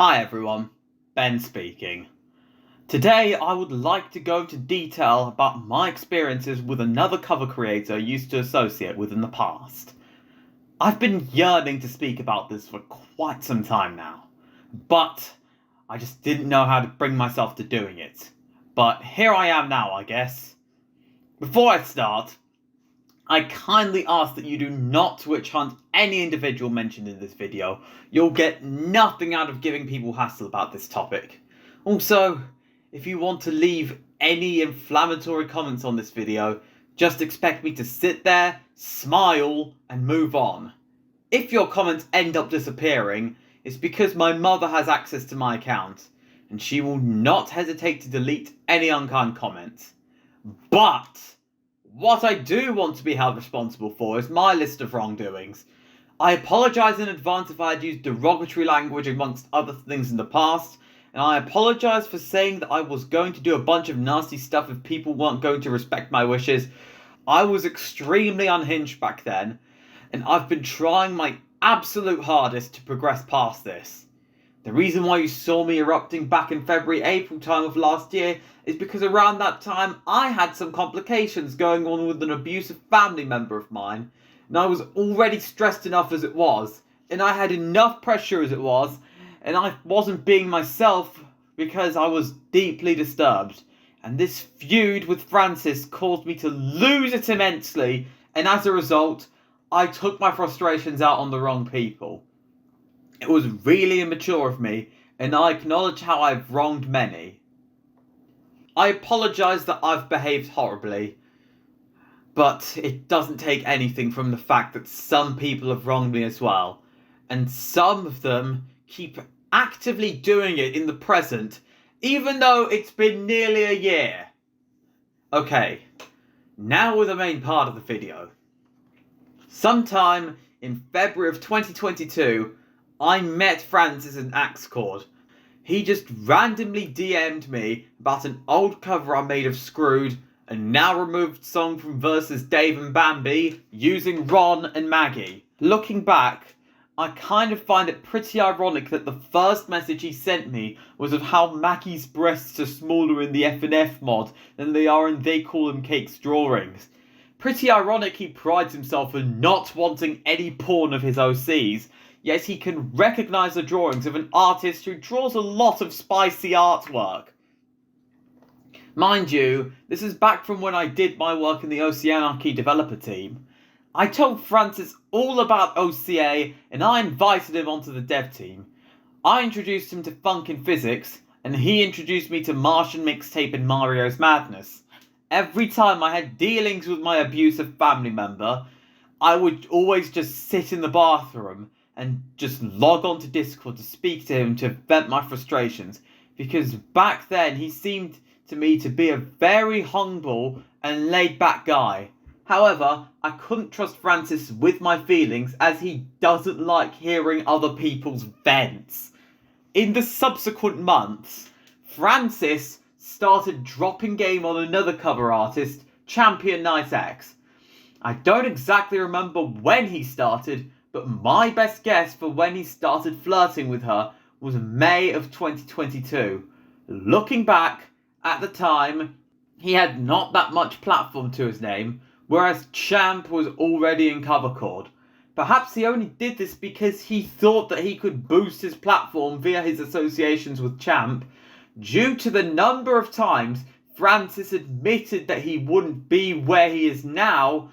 Hi everyone, Ben speaking. Today I would like to go into detail about my experiences with another cover creator I used to associate with in the past. I've been yearning to speak about this for quite some time now, but I just didn't know how to bring myself to doing it. But here I am now, I guess. Before I start, I kindly ask that you do not witch hunt any individual mentioned in this video. You'll get nothing out of giving people hassle about this topic. Also, if you want to leave any inflammatory comments on this video, just expect me to sit there, smile, and move on. If your comments end up disappearing, it's because my mother has access to my account, and she will not hesitate to delete any unkind comments. But what I do want to be held responsible for is my list of wrongdoings. I apologise in advance if I had used derogatory language amongst other things in the past, and I apologise for saying that I was going to do a bunch of nasty stuff if people weren't going to respect my wishes. I was extremely unhinged back then, and I've been trying my absolute hardest to progress past this. The reason why you saw me erupting back in February-April time of last year is because around that time I had some complications going on with an abusive family member of mine, and I was already stressed enough as it was, and I had enough pressure as it was, and I wasn't being myself because I was deeply disturbed. And this feud with Francis caused me to lose it immensely, and as a result, I took my frustrations out on the wrong people. It was really immature of me, and I acknowledge how I've wronged many. I apologise that I've behaved horribly, but it doesn't take anything from the fact that some people have wronged me as well, and some of them keep actively doing it in the present, even though it's been nearly a year. Okay, now with the main part of the video. Sometime in February of 2022, I met Francis in Axcord. He just randomly DM'd me about an old cover I made of Screwed, a now removed song from Versus Dave and Bambi, using Ron and Maggie. Looking back, I kind of find it pretty ironic that the first message he sent me was of how Maggie's breasts are smaller in the F&F mod than they are in They Call Them Cakes drawings. Pretty ironic he prides himself on not wanting any porn of his OCs, yet he can recognise the drawings of an artist who draws a lot of spicy artwork. Mind you, this is back from when I did my work in the Oceanarchy developer team. I told Francis all about OCA and I invited him onto the dev team. I introduced him to Funk in Physics, and he introduced me to Martian Mixtape and Mario's Madness. Every time I had dealings with my abusive family member, I would always just sit in the bathroom and just log on to Discord to speak to him to vent my frustrations, because back then he seemed to me to be a very humble and laid back guy. However, I couldn't trust Francis with my feelings as he doesn't like hearing other people's vents. In the subsequent months, Francis started dropping game on another cover artist, Champion Knight X. I don't exactly remember when he started, but my best guess for when he started flirting with her was May of 2022. Looking back, at the time, he had not that much platform to his name, whereas Champ was already in cover chord. Perhaps he only did this because he thought that he could boost his platform via his associations with Champ, due to the number of times Francis admitted that he wouldn't be where he is now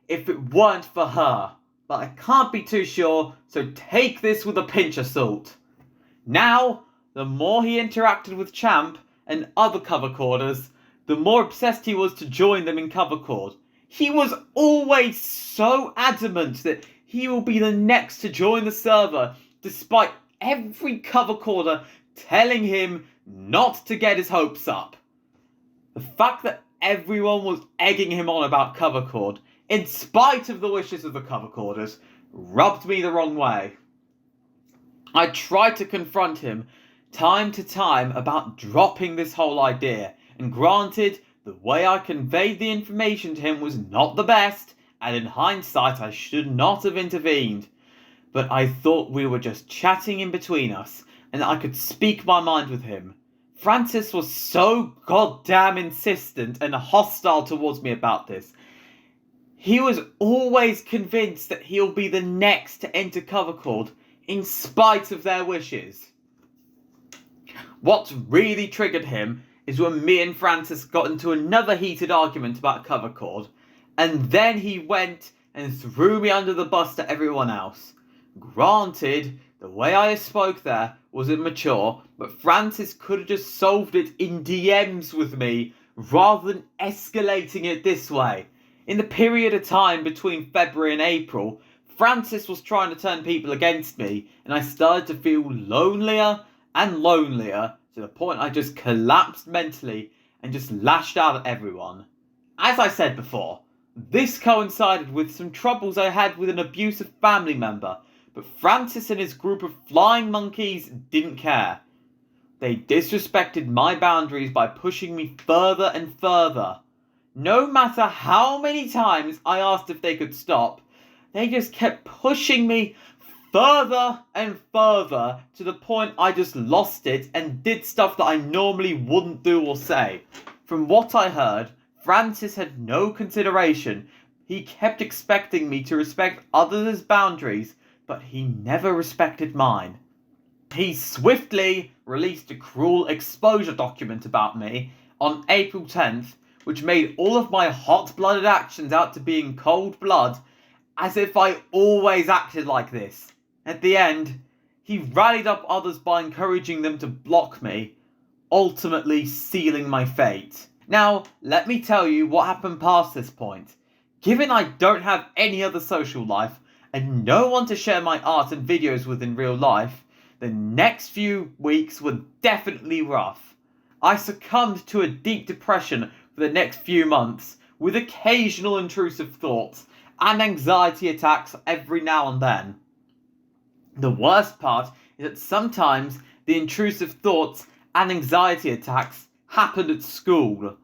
if it weren't for her. But I can't be too sure, so take this with a pinch of salt. Now, the more he interacted with Champ and other cover chorders, the more obsessed he was to join them in cover chord. He was always so adamant that he will be the next to join the server, despite every cover chorder telling him not to get his hopes up. The fact that everyone was egging him on about cover chord, in spite of the wishes of the cover chorders, rubbed me the wrong way. I tried to confront him time to time about dropping this whole idea, and granted, the way I conveyed the information to him was not the best, and in hindsight I should not have intervened. But I thought we were just chatting in between us, and I could speak my mind with him. Francis was so goddamn insistent and hostile towards me about this. He was always convinced that he'll be the next to enter cover chord, in spite of their wishes. What really triggered him is when me and Francis got into another heated argument about cover chord, and then he went and threw me under the bus to everyone else. Granted, the way I spoke there was immature, but Francis could have just solved it in DMs with me rather than escalating it this way. In the period of time between February and April, Francis was trying to turn people against me, and I started to feel lonelier and lonelier to the point I just collapsed mentally and just lashed out at everyone. As I said before, this coincided with some troubles I had with an abusive family member, but Francis and his group of flying monkeys didn't care. They disrespected my boundaries by pushing me further and further. No matter how many times I asked if they could stop, they just kept pushing me further and further to the point I just lost it and did stuff that I normally wouldn't do or say. From what I heard, Francis had no consideration. He kept expecting me to respect others' boundaries, but he never respected mine. He swiftly released a cruel exposure document about me on April 10th, which made all of my hot-blooded actions out to be in cold blood, as if I always acted like this. At the end, he rallied up others by encouraging them to block me, ultimately sealing my fate. Now, let me tell you what happened past this point. Given I don't have any other social life, and no one to share my art and videos with in real life, the next few weeks were definitely rough. I succumbed to a deep depression for the next few months, with occasional intrusive thoughts and anxiety attacks every now and then. The worst part is that sometimes the intrusive thoughts and anxiety attacks happened at school.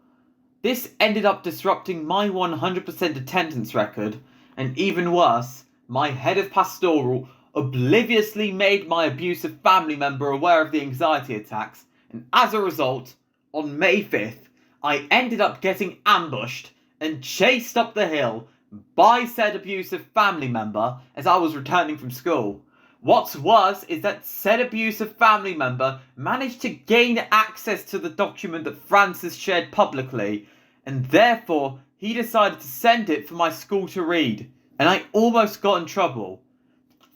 This ended up disrupting my 100% attendance record, and even worse, my head of pastoral obliviously made my abusive family member aware of the anxiety attacks, and as a result, on May 5th, I ended up getting ambushed and chased up the hill by said abusive family member as I was returning from school. What's worse is that said abusive family member managed to gain access to the document that Francis shared publicly, and therefore he decided to send it for my school to read, and I almost got in trouble.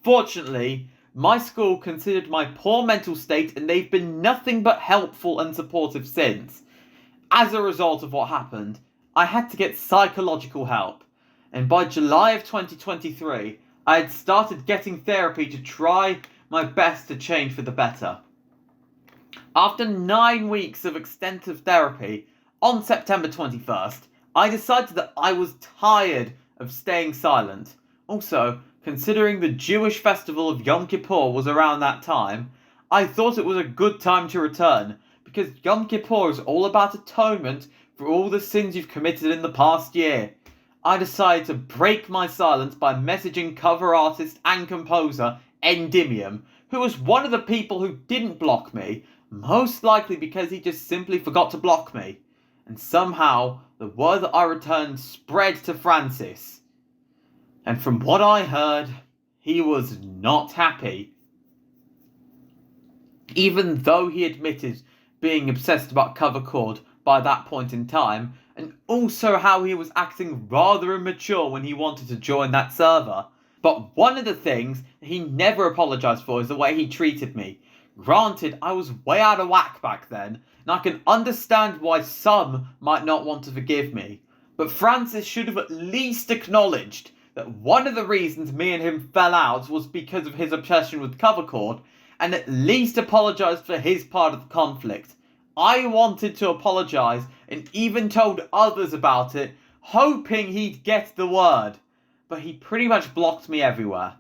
Fortunately, my school considered my poor mental state, and they've been nothing but helpful and supportive since. As a result of what happened, I had to get psychological help, and by July of 2023, I had started getting therapy to try my best to change for the better. After 9 weeks of extensive therapy, on September 21st, I decided that I was tired of staying silent. Also, considering the Jewish festival of Yom Kippur was around that time, I thought it was a good time to return, because Yom Kippur is all about atonement for all the sins you've committed in the past year. I decided to break my silence by messaging cover artist and composer Endymion, who was one of the people who didn't block me, most likely because he just simply forgot to block me. And somehow, the word that I returned spread to Francis. And from what I heard, he was not happy. Even though he admitted being obsessed about cover chord by that point in time, and also how he was acting rather immature when he wanted to join that server. But one of the things he never apologised for is the way he treated me. Granted, I was way out of whack back then, and I can understand why some might not want to forgive me. But Francis should have at least acknowledged that one of the reasons me and him fell out was because of his obsession with cover chord, and at least apologised for his part of the conflict. I wanted to apologise and even told others about it, hoping he'd get the word. But he pretty much blocked me everywhere.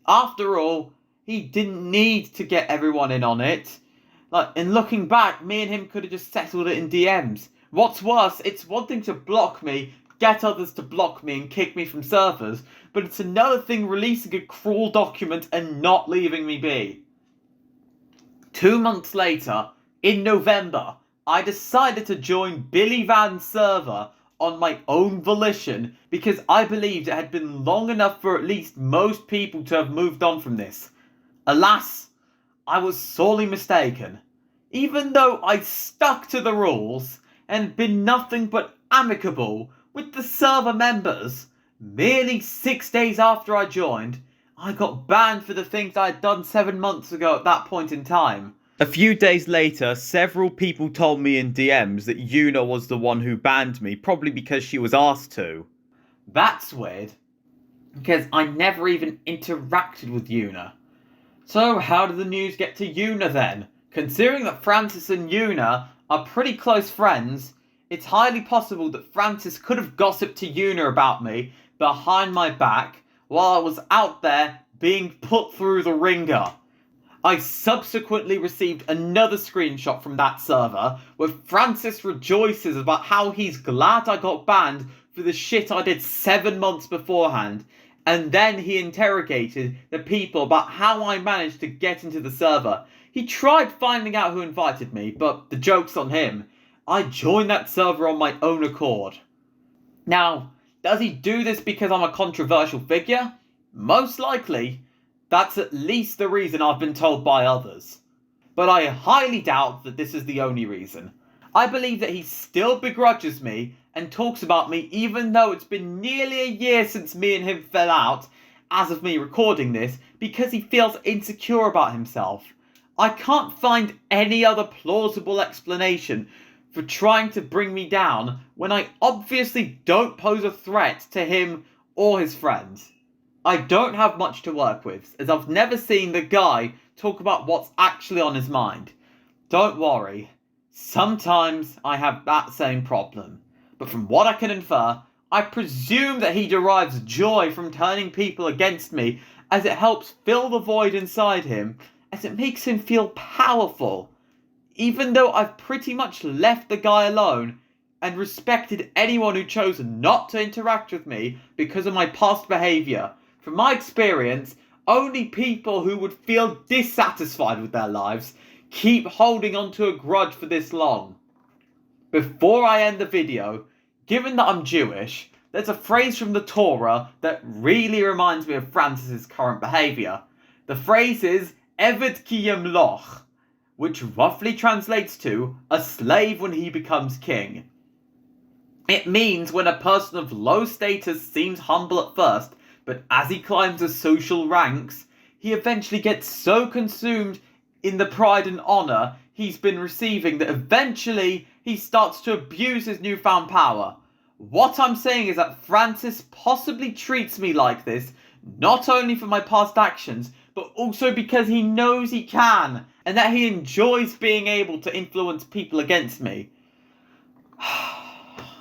After all, he didn't need to get everyone in on it. In looking back, me and him could have just settled it in DMs. What's worse, it's one thing to block me, get others to block me and kick me from servers, but it's another thing releasing a cruel document and not leaving me be. 2 months later, in November, I decided to join Billy Van's server on my own volition because I believed it had been long enough for at least most people to have moved on from this. Alas, I was sorely mistaken. Even though I stuck to the rules and been nothing but amicable with the server members, merely 6 days after I joined, I got banned for the things I had done 7 months ago at that point in time. A few days later, several people told me in DMs that Yuna was the one who banned me, probably because she was asked to. That's weird, because I never even interacted with Yuna. So how did the news get to Yuna then? Considering that Francis and Yuna are pretty close friends, it's highly possible that Francis could have gossiped to Yuna about me behind my back while I was out there being put through the ringer. I subsequently received another screenshot from that server where Francis rejoices about how he's glad I got banned for the shit I did 7 months beforehand, and then he interrogated the people about how I managed to get into the server. He tried finding out who invited me, but the joke's on him. I joined that server on my own accord. Now, does he do this because I'm a controversial figure? Most likely. That's at least the reason I've been told by others. But I highly doubt that this is the only reason. I believe that he still begrudges me and talks about me even though it's been nearly a year since me and him fell out, as of me recording this, because he feels insecure about himself. I can't find any other plausible explanation for trying to bring me down when I obviously don't pose a threat to him or his friends. I don't have much to work with, as I've never seen the guy talk about what's actually on his mind. Don't worry, sometimes I have that same problem, but from what I can infer, I presume that he derives joy from turning people against me, as it helps fill the void inside him, as it makes him feel powerful. Even though I've pretty much left the guy alone, and respected anyone who chose not to interact with me because of my past behaviour. From my experience, only people who would feel dissatisfied with their lives keep holding on to a grudge for this long. Before I end the video, given that I'm Jewish, there's a phrase from the Torah that really reminds me of Francis's current behaviour. The phrase is Eved ki yemloch, which roughly translates to a slave when he becomes king. It means when a person of low status seems humble at first, but as he climbs the social ranks, he eventually gets so consumed in the pride and honour he's been receiving that eventually he starts to abuse his newfound power. What I'm saying is that Francis possibly treats me like this, not only for my past actions, but also because he knows he can, and that he enjoys being able to influence people against me.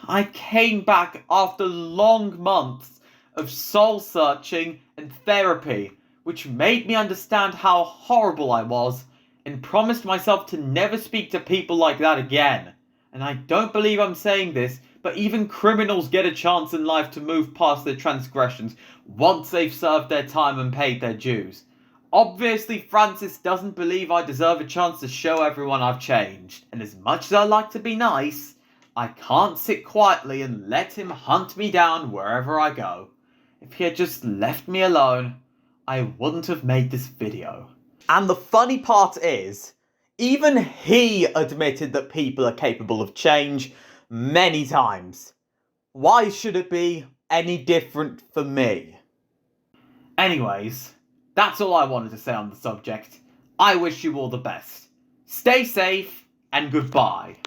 I came back after long months of soul searching and therapy, which made me understand how horrible I was, and promised myself to never speak to people like that again. And I don't believe I'm saying this, but even criminals get a chance in life to move past their transgressions once they've served their time and paid their dues. Obviously, Francis doesn't believe I deserve a chance to show everyone I've changed, and as much as I like to be nice, I can't sit quietly and let him hunt me down wherever I go. If he had just left me alone, I wouldn't have made this video. And the funny part is, even he admitted that people are capable of change many times. Why should it be any different for me? Anyways, that's all I wanted to say on the subject. I wish you all the best. Stay safe, and goodbye.